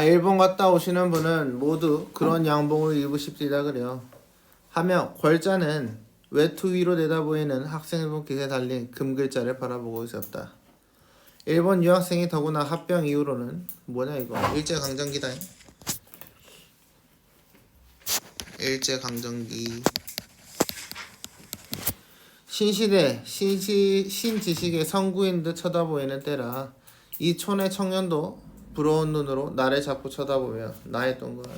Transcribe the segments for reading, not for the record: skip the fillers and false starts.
일본 갔다 오시는 분은 모두 그런 양복을 입으십시다 그래요. 하며 걸자는 외투 위로 내다보이는 학생복 깃에 달린 금글자를 바라보고 있었다. 일본 유학생이 더구나 합병 이후로는 뭐냐 이거 일제강점기다. 일제강점기 신시대 신지식의 성구인 듯 쳐다보이는 때라 이 촌의 청년도 부러운 눈으로 나를 자꾸 쳐다보며 나의 동그란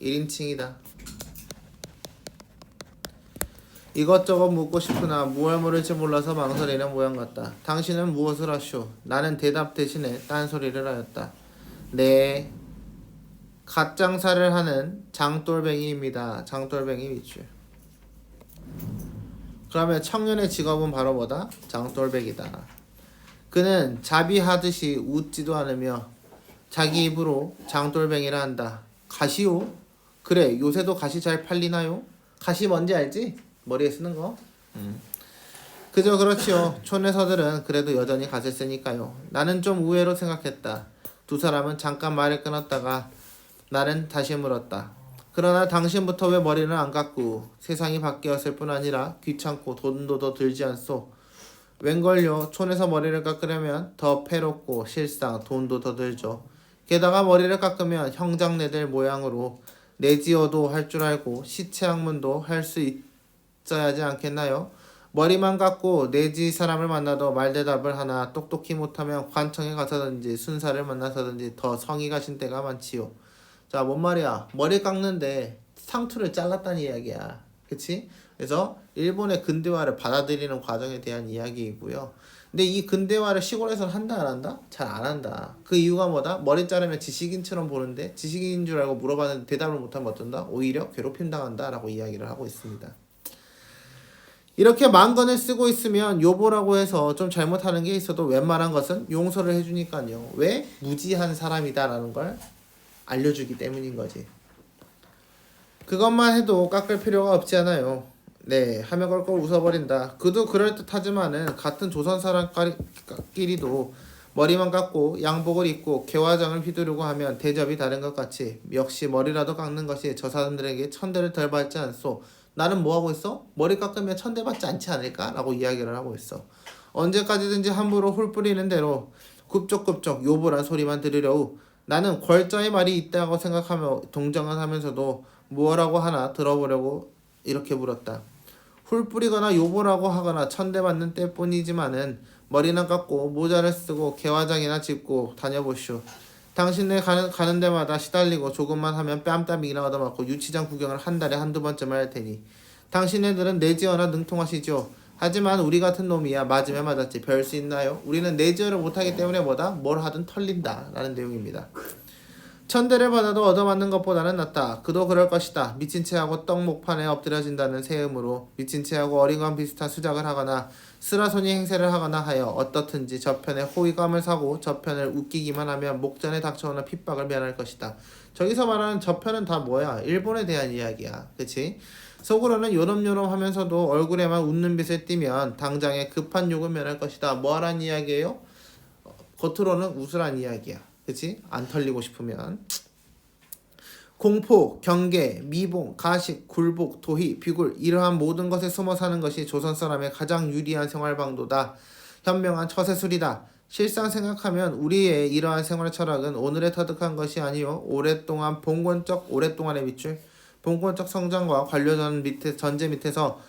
1인칭이다. 이것저것 묻고 싶으나 무얼 물을지 몰라서 망설이는 모양 같다. 당신은 무엇을 하쇼? 나는 대답 대신에 딴소리를 하였다. 네, 갓장사를 하는 장돌뱅이입니다. 장돌뱅이 밑줄. 그러면 청년의 직업은 바로 뭐다? 장돌뱅이다. 그는 자비하듯이 웃지도 않으며 자기 입으로 장돌뱅이라 한다. 가시오? 그래, 요새도 가시 잘 팔리나요? 가시 뭔지 알지? 머리에 쓰는 거. 그저 그렇지요. 촌에서들은 그래도 여전히 갓을 쓰니까요. 나는 좀 의외로 생각했다. 두 사람은 잠깐 말을 끊었다가 나는 다시 물었다. 그러나 당신부터 왜 머리는 안 깎고 세상이 바뀌었을 뿐 아니라 귀찮고 돈도 더 들지 않소? 웬걸요? 촌에서 머리를 깎으려면 더 패롭고 실상 돈도 더 들죠. 게다가 머리를 깎으면 형장내들 모양으로 내지어도 할 줄 알고 시체학문도 할 수 있어야 하지 않겠나요? 머리만 깎고 내지 사람을 만나도 말대답을 하나 똑똑히 못하면 관청에 가서든지 순사를 만나서든지 더 성의 가신 때가 많지요. 자, 뭔 말이야? 머리 깎는데 상투를 잘랐다는 이야기야. 그치? 그래서 일본의 근대화를 받아들이는 과정에 대한 이야기이고요. 근데 이 근대화를 시골에서는 한다 안 한다? 잘 안 한다. 그 이유가 뭐다? 머리 자르면 지식인처럼 보는데 지식인인 줄 알고 물어봤는데 대답을 못하면 어떤다? 오히려 괴롭힘 당한다 라고 이야기를 하고 있습니다. 이렇게 만건을 쓰고 있으면 요보라고 해서 좀 잘못하는 게 있어도 웬만한 것은 용서를 해주니까요. 왜? 무지한 사람이다 라는 걸 알려주기 때문인 거지. 그것만 해도 깎을 필요가 없지 않아요. 네, 하며 걸걸 웃어버린다. 그도 그럴듯하지만은 같은 조선 사람끼리도 머리만 깎고 양복을 입고 개화장을 휘두르고 하면 대접이 다른 것 같이 역시 머리라도 깎는 것이 저 사람들에게 천대를 덜 받지 않소. 나는 뭐 하고 있어? 머리 깎으면 천대 받지 않지 않을까? 라고 이야기를 하고 있어. 언제까지든지 함부로 훌 뿌리는 대로 굽적굽적 요보란 소리만 들으려우. 나는 걸자의 말이 있다고 생각하며 동정을 하면서도 뭐라고 하나 들어보려고 이렇게 물었다. 훌 뿌리거나 요보라고 하거나 천대받는 때뿐이지만은 머리나 깎고 모자를 쓰고 개화장이나 짚고 다녀보시오. 당신네 가는 데마다 시달리고 조금만 하면 뺨땀이나 얻어맞고 유치장 구경을 한 달에 한두 번쯤 할 테니 당신네들은 내지어나 능통하시죠. 하지만 우리 같은 놈이야 맞으면 맞았지 별 수 있나요? 우리는 내지어를 못하기 때문에 뭐다? 뭘 하든 털린다 라는 내용입니다. 천대를 받아도 얻어맞는 것보다는 낫다. 그도 그럴 것이다. 미친 체하고 떡목판에 엎드려진다는 세음으로 미친 체하고 어린과 비슷한 수작을 하거나 쓰라손이 행세를 하거나 하여 어떻든지 저편에 호의감을 사고 저편을 웃기기만 하면 목전에 닥쳐오는 핍박을 면할 것이다. 저기서 말하는 저편은 다 뭐야? 일본에 대한 이야기야. 그치? 속으로는 요놈요놈 하면서도 얼굴에만 웃는 빛을 띠면 당장에 급한 욕을 면할 것이다. 뭐하란 이야기예요? 겉으로는 웃으란 이야기야. 그치? 안 털리고 싶으면 공포, 경계, 미봉, 가식, 굴복, 도희, 비굴 이러한 모든 것에 숨어 사는 것이 조선 사람의 가장 유리한 생활방도다. 현명한 처세술이다. 실상 생각하면 우리의 이러한 생활 철학은 오늘에 터득한 것이 아니요 오랫동안 오랫동안의 밑줄 봉건적 성장과 관료전 밑에 전제 밑에서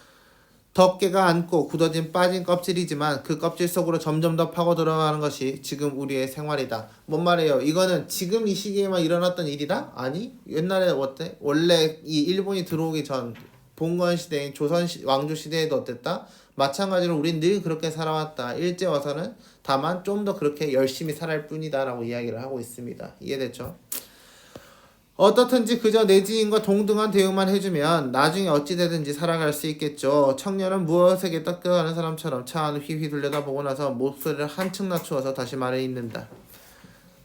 덮개가 안고 굳어진 빠진 껍질이지만 그 껍질 속으로 점점 더 파고 들어가는 것이 지금 우리의 생활이다. 뭔 말이에요? 이거는 지금 이 시기에만 일어났던 일이다? 아니 옛날에 어때? 원래 이 일본이 들어오기 전 봉건 시대인 조선 왕조 시대에도 어땠다? 마찬가지로 우린 늘 그렇게 살아왔다. 일제 와서는 다만 좀 더 그렇게 열심히 살아할 뿐이다 라고 이야기를 하고 있습니다. 이해됐죠? 어떻든지 그저 내지인과 동등한 대우만 해주면 나중에 어찌되든지 살아갈 수 있겠죠. 청년은 무엇에게 닦여가는 사람처럼 차 안을 휘휘 돌려다보고 나서 목소리를 한층 낮추어서 다시 말을 잇는다.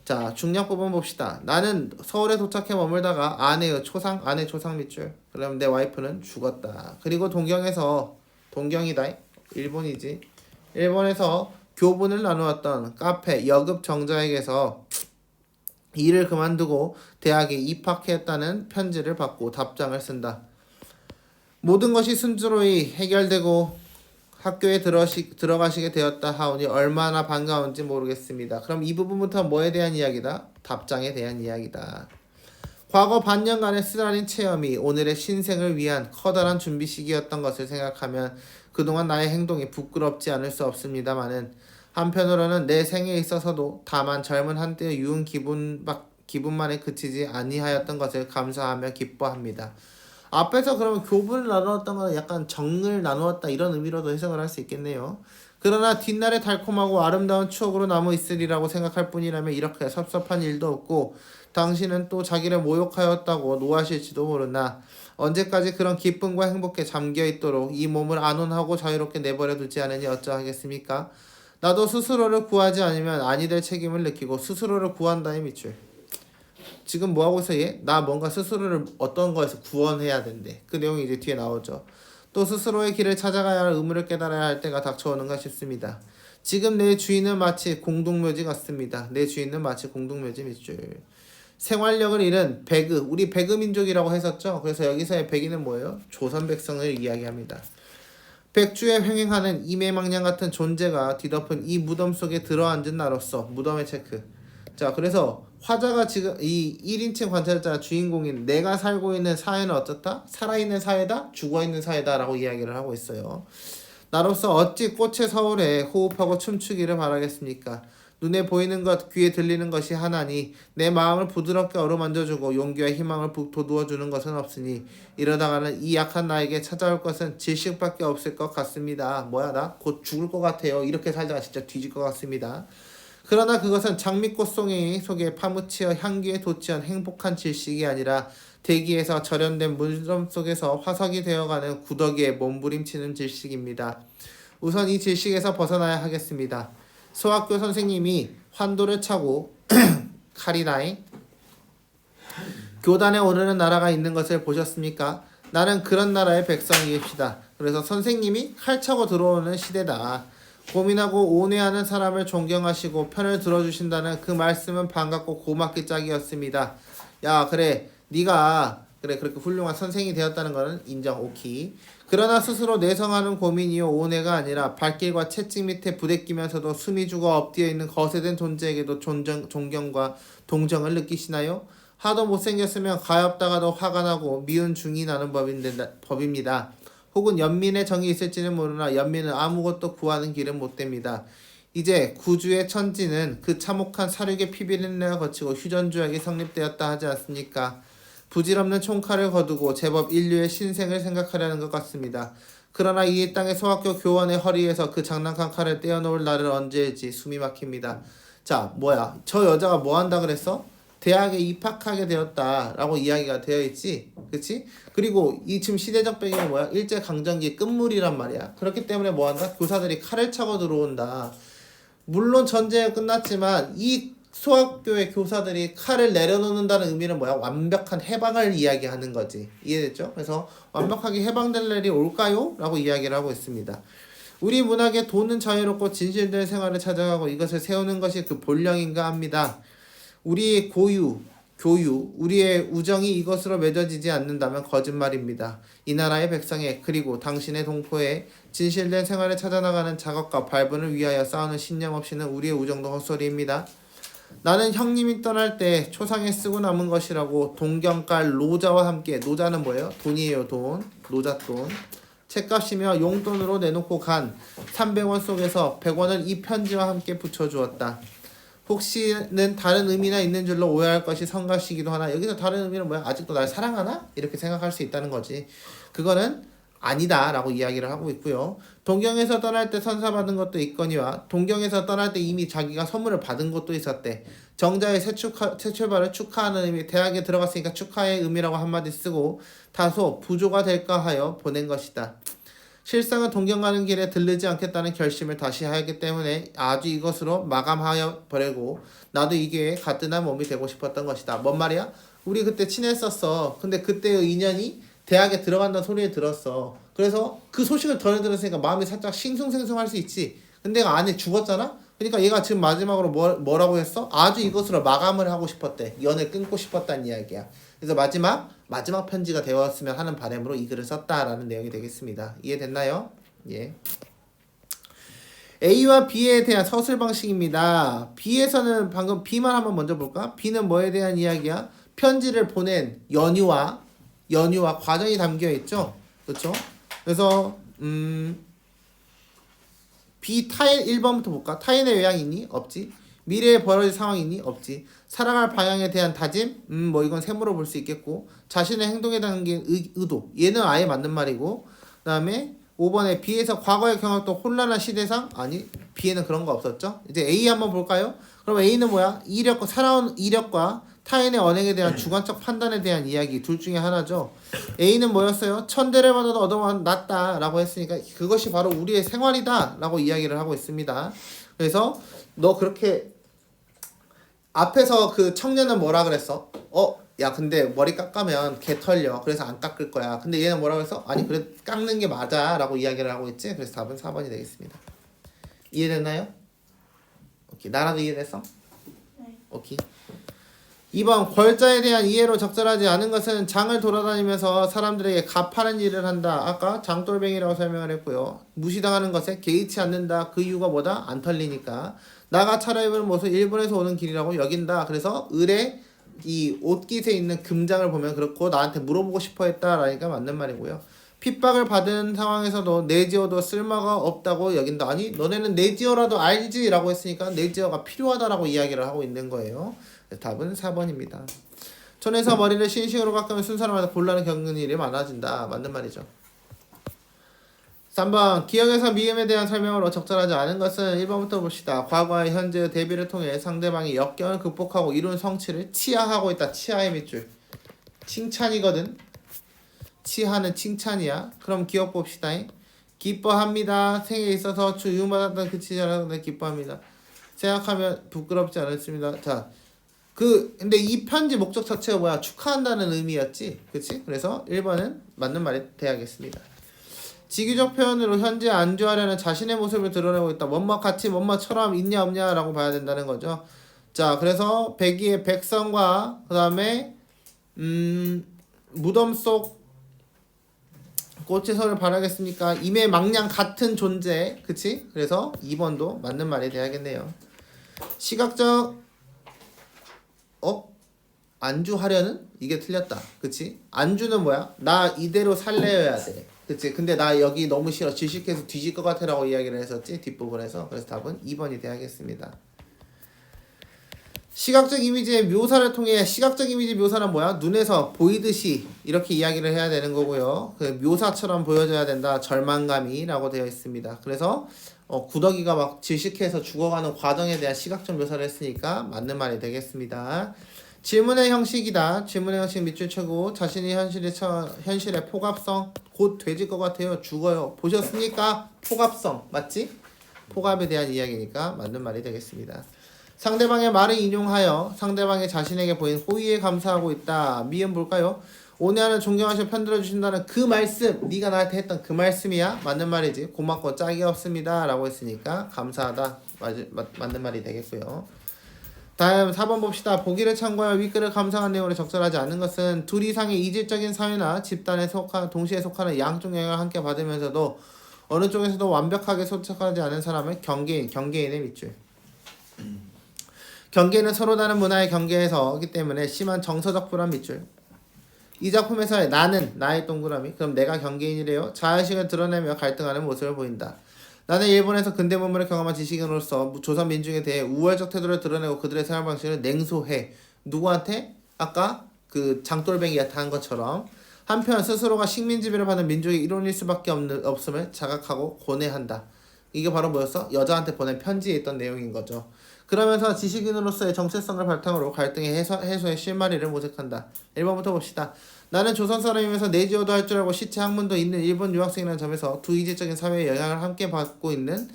자, 중량 부분 봅시다. 나는 서울에 도착해 머물다가 아내 초상 밑줄. 그럼 내 와이프는 죽었다. 그리고 동경이다. 일본이지. 일본에서 교분을 나누었던 카페 여급 정자에게서 일을 그만두고 대학에 입학했다는 편지를 받고 답장을 쓴다. 모든 것이 순조로이 해결되고 학교에 들어가시게 되었다 하오니 얼마나 반가운지 모르겠습니다. 그럼 이 부분부터 뭐에 대한 이야기다? 답장에 대한 이야기다. 과거 반년간의 쓰라린 체험이 오늘의 신생을 위한 커다란 준비식이었던 것을 생각하면 그동안 나의 행동이 부끄럽지 않을 수 없습니다마는 한편으로는 내 생에 있어서도 다만 젊은 한때의 유흥 기분만에 그치지 아니하였던 것을 감사하며 기뻐합니다. 앞에서 그러면 교분을 나누었던 건 약간 정을 나누었다 이런 의미로도 해석을 할 수 있겠네요. 그러나 뒷날에 달콤하고 아름다운 추억으로 남아 있으리라고 생각할 뿐이라면 이렇게 섭섭한 일도 없고 당신은 또 자기를 모욕하였다고 노하실지도 모르나 언제까지 그런 기쁨과 행복에 잠겨 있도록 이 몸을 안온하고 자유롭게 내버려 두지 않으니 어쩌하겠습니까? 나도 스스로를 구하지 않으면 아니 될 책임을 느끼고 스스로를 구한다의 밑줄. 지금 뭐 하고 있어 얘? 나 뭔가 스스로를 어떤 거에서 구원해야 된대. 그 내용이 이제 뒤에 나오죠. 또 스스로의 길을 찾아가야 할 의무를 깨달아야 할 때가 닥쳐오는가 싶습니다. 지금 내 주인은 마치 공동묘지 같습니다. 내 주인은 마치 공동묘지 밑줄. 생활력을 잃은 배그, 우리 배그 민족이라고 했었죠. 그래서 여기서의 백이는 뭐예요? 조선 백성을 이야기합니다. 백주에 횡행하는 이매망냥 같은 존재가 뒤덮은 이 무덤 속에 들어앉은 나로서 무덤의 체크. 자, 그래서 화자가 지금 이 1인칭 관찰자 주인공인 내가 살고 있는 사회는 어떻다? 살아있는 사회다? 죽어있는 사회다라고 이야기를 하고 있어요. 나로서 어찌 꽃의 서울에 호흡하고 춤추기를 바라겠습니까? 눈에 보이는 것, 귀에 들리는 것이 하나니 내 마음을 부드럽게 어루만져주고 용기와 희망을 북돋워주는 것은 없으니 이러다가는 이 약한 나에게 찾아올 것은 질식밖에 없을 것 같습니다. 뭐야 나? 곧 죽을 것 같아요. 이렇게 살다가 진짜 뒤질 것 같습니다. 그러나 그것은 장미꽃 송이 속에 파묻혀 향기에 돋치한 행복한 질식이 아니라 대기에서 절연된 물점 속에서 화석이 되어가는 구더기에 몸부림치는 질식입니다. 우선 이 질식에서 벗어나야 하겠습니다. 소학교 선생님이 환도를 차고 칼이나이 교단에 오르는 나라가 있는 것을 보셨습니까? 나는 그런 나라의 백성이십시다. 그래서 선생님이 칼 차고 들어오는 시대다. 고민하고 온회하는 사람을 존경하시고 편을 들어주신다는 그 말씀은 반갑고 고맙기 짝이었습니다. 야 그래 네가 그래 그렇게 훌륭한 선생이 되었다는 것은 인정 오키. 그러나 스스로 내성하는 고민이요 온회가 아니라 발길과 채찍 밑에 부대끼면서도 숨이 죽어 엎드려 있는 거세된 존재에게도 존경과 동정을 느끼시나요? 하도 못생겼으면 가엾다가도 화가 나고 미운 중이 나는 법입니다. 혹은 연민의 정이 있을지는 모르나 연민은 아무것도 구하는 길은 못됩니다. 이제 구주의 천지는 그 참혹한 사륙의 피비린내가 거치고 휴전조약이 성립되었다 하지 않습니까? 부질없는 총칼을 거두고 제법 인류의 신생을 생각하려는 것 같습니다. 그러나 이 땅의 소학교 교원의 허리에서 그 장난감 칼을 떼어놓을 날은 언제일지 숨이 막힙니다. 자 뭐야 저 여자가 뭐 한다 그랬어? 대학에 입학하게 되었다라고 이야기가 되어 있지, 그렇지? 그리고 이 지금 시대적 배경이 뭐야? 일제 강점기 끝물이란 말이야. 그렇기 때문에 뭐 한다? 교사들이 칼을 차고 들어온다. 물론 전쟁은 끝났지만 이 소학교의 교사들이 칼을 내려놓는다는 의미는 뭐야? 완벽한 해방을 이야기하는 거지. 이해됐죠? 그래서 완벽하게 해방될 날이 올까요? 라고 이야기를 하고 있습니다. 우리 문학의 돈은 자유롭고 진실된 생활을 찾아가고 이것을 세우는 것이 그 본령인가 합니다. 우리의 고유, 교유, 우리의 우정이 이것으로 맺어지지 않는다면 거짓말입니다. 이 나라의 백성에 그리고 당신의 동포에 진실된 생활을 찾아나가는 작업과 발본을 위하여 싸우는 신념 없이는 우리의 우정도 헛소리입니다. 나는 형님이 떠날 때 초상에 쓰고 남은 것이라고 동경깔 노자와 함께, 노자는 뭐예요? 돈이에요 돈, 노잣돈. 책값이며 용돈으로 내놓고 간 300원 속에서 100원을 이 편지와 함께 붙여주었다. 혹시는 다른 의미나 있는 줄로 오해할 것이 성가시기도 하나 여기서 다른 의미는 뭐야? 아직도 날 사랑하나? 이렇게 생각할 수 있다는 거지. 그거는 아니다 라고 이야기를 하고 있고요. 동경에서 떠날 때 선사받은 것도 있거니와 동경에서 떠날 때 이미 자기가 선물을 받은 것도 있었대. 정자의 새 출발을 축하하는 의미, 대학에 들어갔으니까 축하의 의미라고 한마디 쓰고 다소 부조가 될까 하여 보낸 것이다. 실상은 동경 가는 길에 들르지 않겠다는 결심을 다시 하였기 때문에 아주 이것으로 마감하여 버리고 나도 이 기회에 가뜩한 몸이 되고 싶었던 것이다. 뭔 말이야? 우리 그때 친했었어. 근데 그때의 인연이 대학에 들어간다는 소리를 들었어. 그래서 그 소식을 전해 들었으니까 마음이 살짝 싱숭생숭할 수 있지. 근데 내가 안에 죽었잖아? 그러니까 얘가 지금 마지막으로 뭐라고 했어? 아주 이것으로 마감을 하고 싶었대. 연을 끊고 싶었다는 이야기야. 그래서 마지막 편지가 되었으면 하는 바람으로 이 글을 썼다라는 내용이 되겠습니다. 이해됐나요? 예. A와 B에 대한 서술 방식입니다. B에서는 방금 B만 한번 먼저 볼까? B는 뭐에 대한 이야기야? 편지를 보낸 연유와 과정이 담겨 있죠. 그렇죠? 그래서 B 타인 1번부터 볼까? 타인의 외향이 있니? 없지. 미래에 벌어질 상황이 있니? 없지. 살아갈 방향에 대한 다짐? 뭐 이건 셈으로 볼 수 있겠고. 자신의 행동에 담긴 의도. 얘는 아예 맞는 말이고. 그 다음에 5번에 B에서 과거에 경험했던 혼란한 시대상? 아니, B에는 그런 거 없었죠. 이제 A 한번 볼까요? 그럼 A는 뭐야? 이력과 살아온 이력과 타인의 언행에 대한 주관적 판단에 대한 이야기 둘 중에 하나죠. A는 뭐였어요? 천대를 받아도 얻어놨다 라고 했으니까 그것이 바로 우리의 생활이다 라고 이야기를 하고 있습니다. 그래서 너 그렇게 앞에서 그 청년은 뭐라 그랬어? 야 근데 머리 깎으면 개 털려. 그래서 안 깎을 거야. 근데 얘는 뭐라고 했어? 아니 그래 깎는 게 맞아 라고 이야기를 하고 있지. 그래서 답은 4번이 되겠습니다. 이해됐나요? 오케이. 나라도 이해됐어? 네. 오케이. 2번 권자에 대한 이해로 적절하지 않은 것은 장을 돌아다니면서 사람들에게 갚하는 일을 한다. 아까 장돌뱅이라고 설명을 했고요. 무시당하는 것에 개의치 않는다. 그 이유가 뭐다? 안 털리니까. 나가 차려입은 모습 일본에서 오는 길이라고 여긴다. 그래서 을에 이 옷깃에 있는 금장을 보면 그렇고 나한테 물어보고 싶어 했다라니까 맞는 말이고요. 핍박을 받은 상황에서도 내지어도 쓸모가 없다고 여긴다. 아니 너네는 내지어라도 알지 라고 했으니까 내지어가 필요하다라고 이야기를 하고 있는 거예요. 답은 4번입니다. 촌에서 머리를 신식으로 깎으면 순사람마다 곤란을 겪는 일이 많아진다. 맞는 말이죠. 3번 기억에서 미음에 대한 설명으로 적절하지 않은 것은 1번부터 봅시다. 과거와 현재의 대비를 통해 상대방이 역경을 극복하고 이룬 성취를 치하하고 있다. 치하의 밑줄. 칭찬이거든. 치하는 칭찬이야. 그럼 기억 봅시다. 기뻐합니다. 생에 있어서 주유받았던 그 치자라는 기뻐합니다. 생각하면 부끄럽지 않습니다. 자, 근데 이 편지 목적 자체가 뭐야? 축하한다는 의미였지. 그치? 그래서 1번은 맞는 말이 돼야겠습니다. 직위적 표현으로 현재 안주하려는 자신의 모습을 드러내고 있다. 뭐뭐 같이 뭐뭐처럼 있냐 없냐 라고 봐야 된다는 거죠. 자, 그래서 백이의 백성과 그 다음에 무덤 속 꽃의 선을 바라겠습니까? 임의 망냥 같은 존재. 그치? 그래서 2번도 맞는 말이 돼야겠네요. 시각적 안주하려는? 이게 틀렸다. 그치? 안주는 뭐야? 나 이대로 살려야 돼. 그치? 근데 나 여기 너무 싫어. 질식해서 뒤질 것 같아 라고 이야기를 했었지? 뒷부분에서. 그래서 답은 2번이 돼야겠습니다. 시각적 이미지의 묘사를 통해 시각적 이미지 묘사는 뭐야? 눈에서 보이듯이 이렇게 이야기를 해야 되는 거고요. 그 묘사처럼 보여져야 된다. 절망감이 라고 되어 있습니다. 그래서 구더기가 막 질식해서 죽어가는 과정에 대한 시각적 묘사를 했으니까 맞는 말이 되겠습니다. 질문의 형식이다. 질문의 형식 밑줄 쳐고 자신이 현실의 포갑성 곧 돼질 것 같아요. 죽어요. 보셨습니까? 포갑성 맞지? 포갑에 대한 이야기니까 맞는 말이 되겠습니다. 상대방의 말을 인용하여 상대방이 자신에게 보인 호의에 감사하고 있다. 미음 볼까요? 오늘은 존경하시고 편들어 주신다는 그 말씀 네가 나한테 했던 그 말씀이야? 맞는 말이지. 고맙고 짝이 없습니다 라고 했으니까 감사하다. 맞는 말이 되겠고요. 다음 4번 봅시다. 보기를 참고하여 윗글을 감상한 내용으로 적절하지 않은 것은 둘 이상의 이질적인 사회나 집단에 동시에 속하는 양쪽 영향을 함께 받으면서도 어느 쪽에서도 완벽하게 소착하지 않은 사람을 경계인의 밑줄. 경계는 서로 다른 문화의 경계에서기 때문에 심한 정서적 불안 밑줄. 이 작품에서의 나는 나의 동그라미. 그럼 내가 경계인이래요. 자아의식을 드러내며 갈등하는 모습을 보인다. 나는 일본에서 근대 문물을 경험한 지식인으로서 조선 민중에 대해 우월적 태도를 드러내고 그들의 생활 방식을 냉소해. 누구한테? 아까 그 장돌뱅이한테 한 것처럼. 한편 스스로가 식민지배를 받는 민족의 일원일 수밖에 없음을 자각하고 고뇌한다. 이게 바로 뭐였어? 여자한테 보낸 편지에 있던 내용인 거죠. 그러면서 지식인으로서의 정체성을 바탕으로 갈등의 해소의 실마리를 모색한다. 1번부터 봅시다. 나는 조선 사람이면서 내지어도 할 줄 알고 시체 학문도 있는 일본 유학생이라는 점에서 두 이질적인 사회의 영향을 함께 받고 있는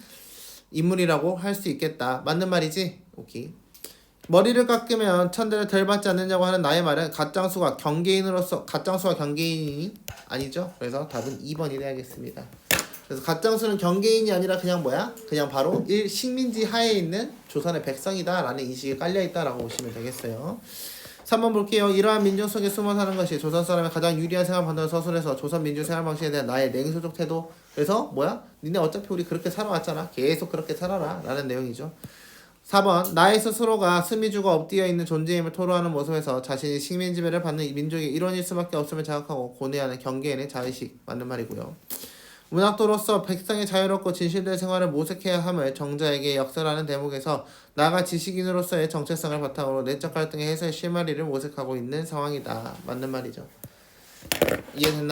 인물이라고 할 수 있겠다. 맞는 말이지? 오케이. 머리를 깎으면 천대를 덜 받지 않느냐고 하는 나의 말은 가짱수가 경계인이 아니죠? 그래서 답은 2번이 돼야겠습니다. 그래서 가짱수는 경계인이 아니라 그냥 뭐야? 그냥 바로 식민지 하에 있는 조선의 백성이다라는 인식이 깔려있다라고 보시면 되겠어요. 3번 볼게요. 이러한 민중 속에 숨어 사는 것이 조선 사람의 가장 유리한 생활 방법을 서술해서 조선 민중 생활 방식에 대한 나의 냉소적 태도. 그래서 뭐야? 니네 어차피 우리 그렇게 살아왔잖아. 계속 그렇게 살아라 라는 내용이죠. 4번 나의 스스로가 스미주가 엎드려 있는 존재임을 토로하는 모습에서 자신이 식민지배를 받는 민족의 일원일 수밖에 없음을 자각하고 고뇌하는 경계인의 자의식. 맞는 말이고요. 문학도로서 백성의 자유롭고 진실된 생활을 모색해야 함을 정자에게 역설하는 대목에서 나아가 지식인으로서의 정체성을 바탕으로 내적 갈등의 해소의 실마리를 모색하고 있는 상황이다. 맞는 말이죠. 이해됐나요?